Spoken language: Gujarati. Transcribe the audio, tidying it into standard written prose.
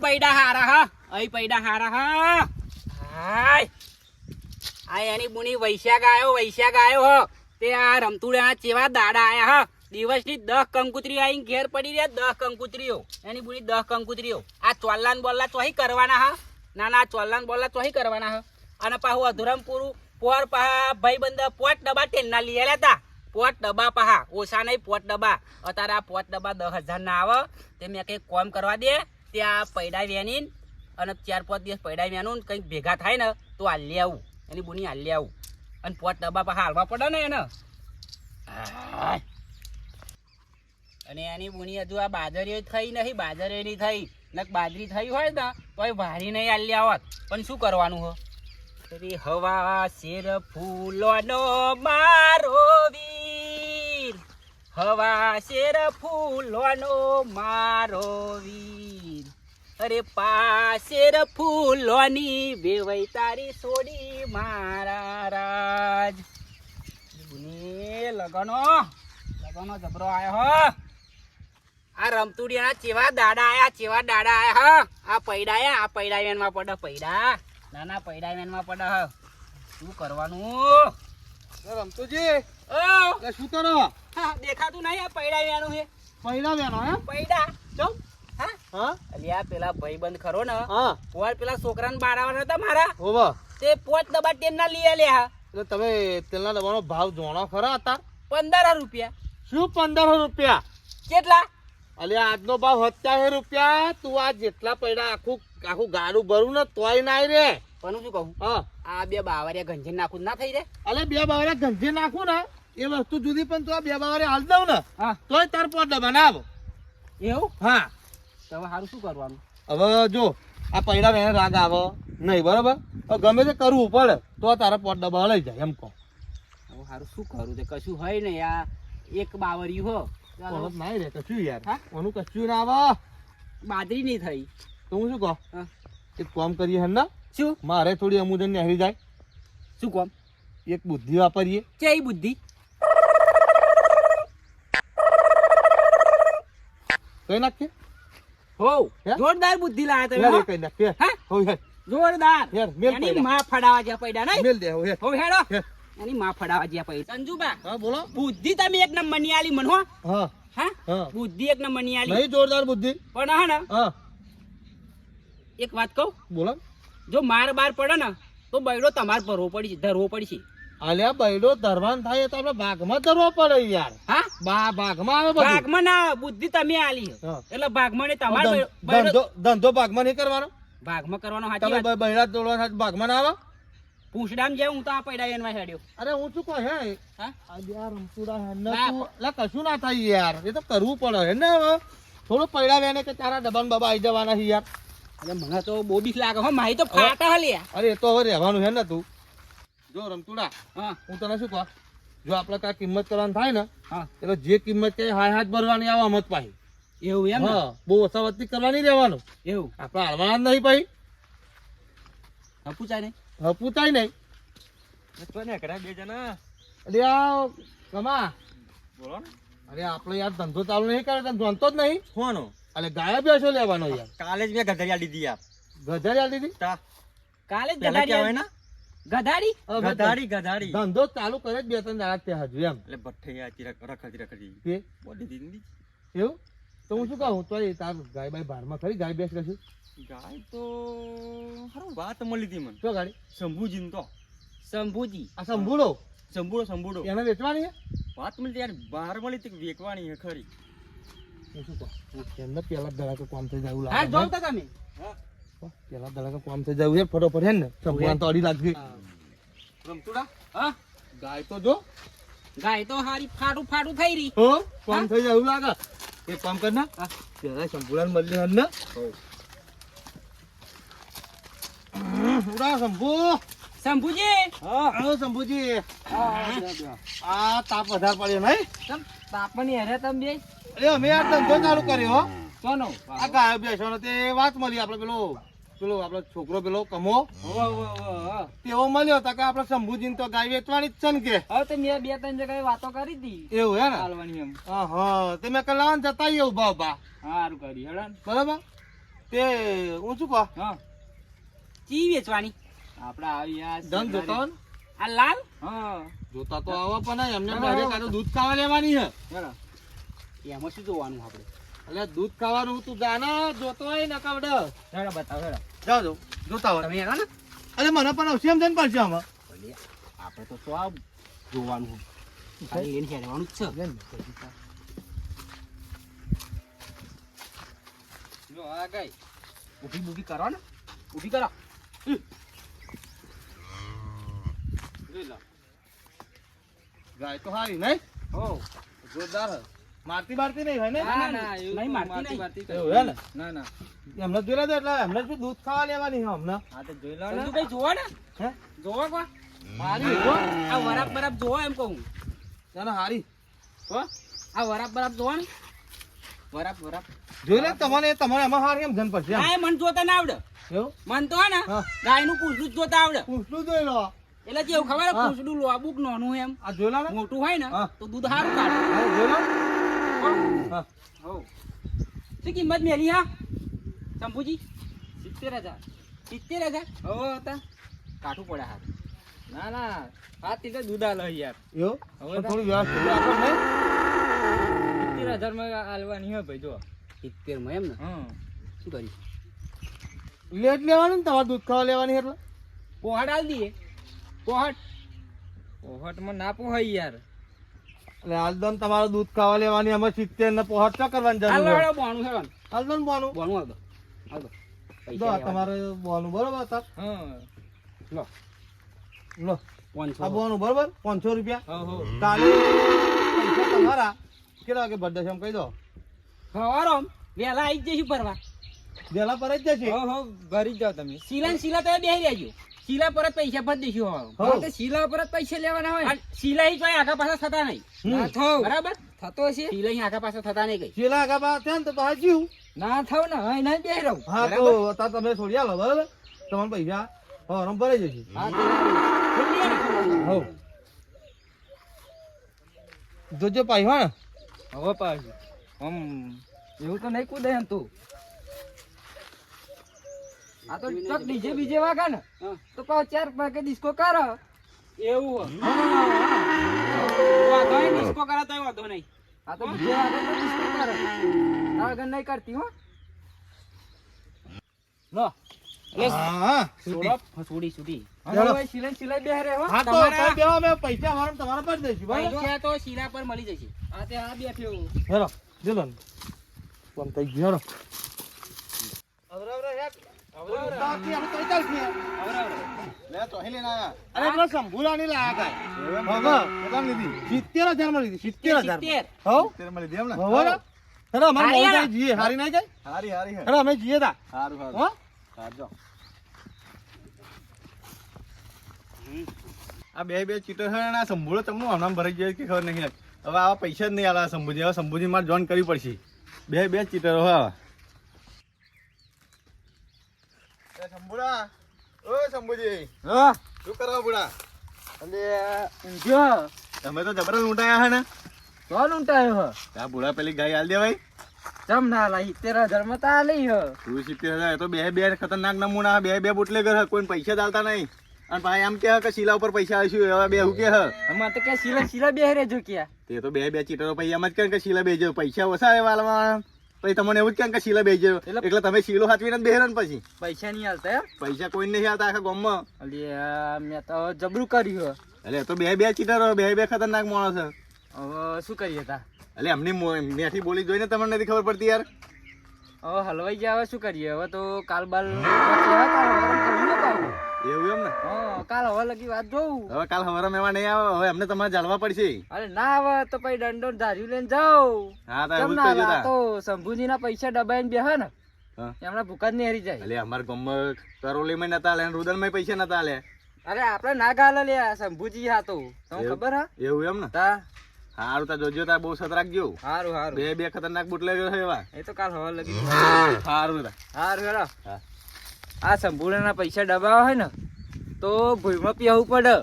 પૈડા હારા હા અહીં પૈડા હારા હા હાય આ એની બુની વૈશાખ આવ્યો હો તે આ રમતુડા ચેવા દાડા આયા હા દિવસની 10 કંકુતરી આઈને ઘેર પડી રહ્યા 10 કંકુતરીઓ એની બુની 10 કંકુતરીઓ આ ચોલ્લાન બોલ્લા ચોહી કરવાના હા ના ચોલ્લાન બોલ્લા ચોહી કરવાના હા અને પાછું અધુરમ પૂરું પોર પહા ભાઈબંધ પોટ ડબ્બા તેલના લીધેલા હતા પોટ ડબ્બા પહા ઓછા નહીં પોટ ડબ્બા અત્યારે આ પોટ ડબ્બા 10,000 ના આવે તે મેં કંઈક કોમ કરવા દે ત્યાં પૈડા વેની અને 4-5 દિવસ પૈડા વેનું કંઈક ભેગા થાય ને તો હાલી આવું એની બુની હાલી આવું અને પોટ ડબ્બા પહા હાલવા પડે ને એને અને એની બુની હજુ આ બાજરીઓ થઈ નહીં બાજરીની થઈ ને બાજરી થઈ હોય ને તો એ ભારી નહીં હાલી આવત પણ શું કરવાનું હો હવા શેર ફૂલોનો મારો વીર હવા શેર ફૂલોનો મારો વીર અરે પાશેર ફૂલોની વેવાઈ તારી સોડી મારા રાજ લગનો જબરો આયો હો આ રમતુડિયાના ચેવા દાડા આયા હા આ પૈડા વેનમાં પડે પૈડા નાના પૈડા વેનમાં પડે હ શું કરવાનું રમતુજી શું કરો દેખાતું નહીં આ પૈડા વેનું છે પૈડા વેનો હે પૈડા ચમ હા અલ્યા પેલા ભાઈબંધ ખરો ને હા પોર પેલા છોકરાને બારાવાના હતા મારા હોવા તે પોચ ડબ્બા તેલના લઈ આલ્યા એટલે તમે તેલના ડબ્બાનો ભાવ જોણો ખરા હતા 15 રૂપિયા શું 15 રૂપિયા કેટલા અલ્યા આજનો ભાવ 70 રૂપિયા તું આ જેટલા પૈડા આખું ગાડું ભરું ને તોય નાય રે પણ શું કહું હા આ બે બાવરિયા ગંજી નાખું ના થઈ જાય અલે બે બાવરિયા ગંજી નાખું ને એ વસ્તુ જુદી પણ તું આ બે બાવરિયા હાલ દઉં ને તોય તાર પોટ ડબ્બા ના આવો એવું હા તો હવે સારું શું કરવાનું હવે જો આ પૈડા વેને રાગ આવે નહીં બરાબર ગમે તે કરવું પડે તો તારા પોટ ડબ્બા લઈ જાય એમ કહો હવે સારું શું કરું તે કશું હોય ને આ એક બાવરિયું હો નાઈ રે કશું યાર ઓનું કશું ના આવે બાજરી નહીં થઈ તો હું શું કહું એક કામ કરીએ હે ને શું મારે થોડી અમુદન નહેરી જાય શું કામ એક બુદ્ધિ વાપરીએ કે બુદ્ધિ કઈ નાખીએ હો જોરદાર બુદ્ધિ લાયા તમે યાર કઈ નાખીએ હો યાર જોરદાર યાર મેલ એની માં ફડાવા જ્યાં પૈડા નહીં મેલ દે હો હેડો એની માં ફડાવા જ્યાં પૈડા સંજુબા હા બોલો બુદ્ધિ તમે એક નંબર ની આલી મન હો હા હા બુદ્ધિ એક નંબર ની આલી નહીં જોરદાર બુદ્ધિ પણ હા ને હા એક વાત કહું બોલો જો માર બાર પડે ને તો બૈડો તમાર ધરવો પડશે આલ્યા બૈડો ધરવાન થાય તો આપણે ભાગમાં ધરવો પડે યાર હા ભાગમાં આવે બધું ભાગમાં ના બુદ્ધિ તમે આલી એટલે ભાગમાં ને તમાર ધંધો ભાગમાં નહીં કરવાનો ભાગમાં કરવાનો તમે બૈડા તોડવા ભાગમાં ના આવે પૂછડામ જે હું તો આ પૈડા એનવા હેડ્યો અરે હું શું કહું હે હા આ રમતુડા હે લા કશું ના થાય યાર એ તો કરવું પડે હે ને હવે થોડું પૈડા વેને કે તારા ડબાન બાબા આવી જવાના છે યાર અરે મને તો બહુ બીક લાગે હો મારી તો ફાટા હલ્યા અરે એ તો હવે રહેવાનું છે ને તું જો રમતુડા હા હું તને શું કહું જો આપણે કાંઈ કિંમત કરવાની થાય ને હા એટલે જે કિંમત કે હાથ ભરવાની આવે મત પાહી એવું એમ હા બહુ ઓછાવતી કરવાની રહેવાનું એવું આપણે હાલવાના જ નહીં પાહી પૂછાય નહીં પૂછાય નહીં બે જણા અરે આ કમા બોલો ને અરે આપણે યાર ધંધો ચાલુ નહીં કરે તને જાણતો જ નહીં કોનો અરે ગાયા બેસો લેવાનો યાર કાલે જ મેં ગધરિયા લીધી યાર ગધારી દીધી કાલે જ ગધારી આવે ને ગધાડી ધંધો ચાલુ કરે જ 2-3 દાડા ત્યાં હજુ એમ એટલે ભઠ્ઠે રખડી તે બોડી દીધી એવું તો હું શું કહું તો તાર ગાય બાય બારમાં ખરી ગાય બેસ કશું ગાય તો હારું વાત મળી હતી મને શું ગાડી શંભુજી તો શંભુજી આ સંભૂળો સંભૂળો એને વેચવાની છે વાત મળી યાર બહાર મળી હતી વેચવાની છે ખરી હું શું કહું એમને પેલા દડા કામ થઈ જાય એવું હા લાગે જોતા તમે પેલા દડા કામ થઈ જાય છે ફટોફટ હે ને સંભૂળા તો અડી લાગી રમતુડા હા ગાય તો જો ગાય તો હારી ફાટું થઈ રહી હો કામ થઈ જાય એવું લાગે એક કામ કર ના પેલા સંભૂળા મળી હે ને ઉડા શંભુજી હા શંભુજી આ તાપ વધારે પડ્યો નહીં તાપની હેરે તમે બે અરે અમે આ ધંધો ચાલુ કર્યો હો કોનો આ ગાયો બેસવાનો તે વાત મળી આપણે પેલો આપણો છોકરો પેલો કમો તેવો મળ્યો હતા કે આપણે શંભુજી તો ગાય વેચવાની જ છે ને કે હવે તો મેં 2-3 જગ્યાએ વાતો કરી હતી એવું હે ને ચાલવાની એમ હા તે મેં કલાવાન જતા એવું ભાવ સારું કરી હેડન બરાબર તે હું શું કહું હા ચી વેચવાની આપડા આવી આ ધન જોતો હોય ને? આ લાલ હા જોતા તો આવા પણ એમને ડાયરેક્ટ આ તો દૂધ ખાવા લેવાની છે હેડો એમાં શું જોવાનું આપણે એટલે દૂધ ખાવાનું તું જાને જોતો હોય ને કાવડે હેડો બતાવો હેડો જાઓ જો જોતા હોય તમે હેડો ને અરે મને પણ અવશ્ય એમ જઈને પડશે આમાં ભલે, આપણે તો શું આ જોવાનું હોય. ખાલી લઈને હેડવાનું જ છે જો આ ગઈ ઊભી બૂભી કરો ને ઊભી કરો જોઈ લો ગાય તો હારી નહીં હો જોરદાર હે. મારતી બારતી નહીં હોય ને નહીં મારતી નહીં. એવું હે ને ના ના એમને જોઈ લેજો એટલે એમને શું દૂધ ખાવા લેવાની છે અમને હા તો જોઈ લો ને કઈ જોવો ને હે જોવો કો હારી હો આ વરાપ બરાપ જોવો એમ કહું ચાલો હારી હો આ વરાપ બરાપ જોવો ને વરાપ વરાપ જોઈ લે તમારે એમાં હારી એમ જન પડશે એમ. આ મન જોતા ના આવડે એવું મન તો હે ને હા. ગાયનું પૂંછડું જ જોતા આવડે પૂછલું જોઈ લો એટલે જેવું ખબર હે, હા. પૂંછડું લોબુક નાનું એમ આ જોઈ લો ને મોટું હોય ને હા. તો દૂધ સારું કાઢે હા, જોઈ લો હો. હા હો શું કિંમત મેલી હા શંભુજી 70,000 70,000 હો હતા કાઠું પડે હાથ ના ના હાથ થી દૂધ આલો યાર એવું હવે પણ થોડું વ્યવસ્થિત રાખો ને 70,000 માં આલવાની હોય ભાઈ જો 70 માં એમ ને હા શું કરી લેટ લેવાનું ને તમારે દૂધ ખાવા લેવાની એટલે પોહટ આલ દઈએ પોહટ પોહટ માં ના પોહાય યાર એટલે હાલદન તમારે દૂધ ખાવા લેવાની અમે 70 ને પોહટ ચા કરવાની જરૂર હાલો છે હાલો બોણું હેડો હાલદન બોનું બોણું આલ દો આલ દો દો આ તમારે બોનું બરોબર તાર હા લો લો 500 આ બોનું બરોબર 500 રૂપિયા હો કાલે પૈસા તમારા કેટલા વાગે બર્થડે છે એમ કહી દો હવારો વેલા આવી જઈશું પરવા વેલા પર જ જશે હો ભરી જ જાવ તમે શીલા તો બેહી રહેજો શીલા પર જ પૈસા ભરી દઈશું હવારો હો. તો શીલા પર જ પૈસા લેવાના હોય શીલા ઈ કોઈ આગા પાછા થતા નહીં ના થાવ બરાબર થતો હશે શીલા ઈ આગા પાછા થતા નહીં કઈ છેલ્લા આગા બા થયા ને તો હાજ્યું ના થાવ ને હા નહીં બેહી રહું હા તો અત્યારે તમે છોડી આલો બરાબર તમારે પૈસા હવારમ ભરાઈ જશે હા તો ખુલ્લી ને હો જોજો પાઈ હા ને હવે પાછું એવું તો નહીં કૂદે એમ તું આ તો ચક ડીજે બીજે વાગા ને તો પાછો 4 વાગે ડિસ્કો કરો એવું વાંધો નહીં ડિસ્કો કરો તો વાંધો નહીં આ તો બીજે વાગે તો ડિસ્કો કરો આગળ નહીં કરતી હો લો હા છોડી છોડી ચાલો. સિલાઈ બે રે હો હા તો તમે બેહો, અમે પૈસા હવારમ તમારા પર દઈશું બરાબર પૈસા તો શીલા પર મળી જશે આ તે આ બેઠ્યો હેલો જેલો કોમ થઈ ગયો હેલો બાકી આપણે તો ચાલશે. અરે પેલો શંભુલાની લાયા કાંઈ. હવે, કેટલામાં લીધી? 70,000 માં લીધી, 70,000 માં. હો? હવે ને? હેલો, અમારે હારી મોહન આ. ભાઈ જીએ, હારી ના જાય? હેલો, અમે જીએ તા. હો? આ બે ચીટર છે ને આ સંભુળો તમને હમણાં ભરાઈ જાય કે ખબર નહીં હવે આવા પૈસા જ નહીં આલા સંભુજી હવે સંભુજી મારે જોઈન કરવી પડશે બે ચીટરો હવે સંભુડા ઓ સંભુજી હા શું કરવા બુડા અને ઊંઘ્યો તમે તો જબરદસ્ત ઊંટાયા હે ને કોણ ઊંટાયો હ આ બુડા પેલી ગાય હાલ દેવાય ચમ ના લા 70,000 માં તા લઈ હ 70,000 એ તો બે ખતરનાક નમૂના બે બુટલેગર હે કોઈ પૈસા ચાલતા નહીં અને ભાઈ એમ કે શીલા ઉપર પૈસા આવીશું હવે બે હું કે હ અમાર તો કે શીલા બે રહેજો ક્યાં તે તો બે ચીટરો પછી એમ જ કહે કે શીલા બેજો પૈસા ઓછા આવે વાળવા પછી તમને એવું જ કહે કે શીલા બેજો એટલે તમે શીલો હાચવીને જ બેહેરો ને પછી પૈસા નહીં આલતા પૈસા કોઈ નહીં આવતા આખા ગામમાં અલ્યા મેં તો જબરું કર્યું એટલે તો બે ચીટરો બે ખતરનાક માણસ છે હવે શું કરીએ તા એટલે એમની મેઠી બોલી જોઈને તમને નથી ખબર પડતી યાર હવે હલવાઈ ગયા હવે શું કરીએ હવે તો કાલ બાલ એવું એમ ને હા કાલ હવે લગી વાત જોઉં હવે કાલ હવારે એમાં નહીં આવે હવે એમને તમારે જાળવા પડશે અરે ના આવે તો પછી દંડો ધાર્યું લઈને જાઓ હા તો કેમ એવું જ ના કરજો આવે? આ તા. તો શંભુજી ના પૈસા દબાઈને બેહે ને હા. એમના ભૂખા જ નહીં હરી જાય એટલે અમારા ગામમાં કરોલીમાં નતા આલે રુદનમાં પૈસા નતા આલે અરે આપડે ના ગાલે લે શંભુજી હા તો તમને એવું? ખબર હા એવું એમ ને તા સારું તા જોજો તા બહુ સત રાખજો હારું હારું બે ખતરનાક બુટલે છે એવા એ તો કાલ હવે લગી સારું તા હારું હેડો હા. આ શંભુના પૈસા દબાવા હોય ને તો ભૂલમાં પીવું પડે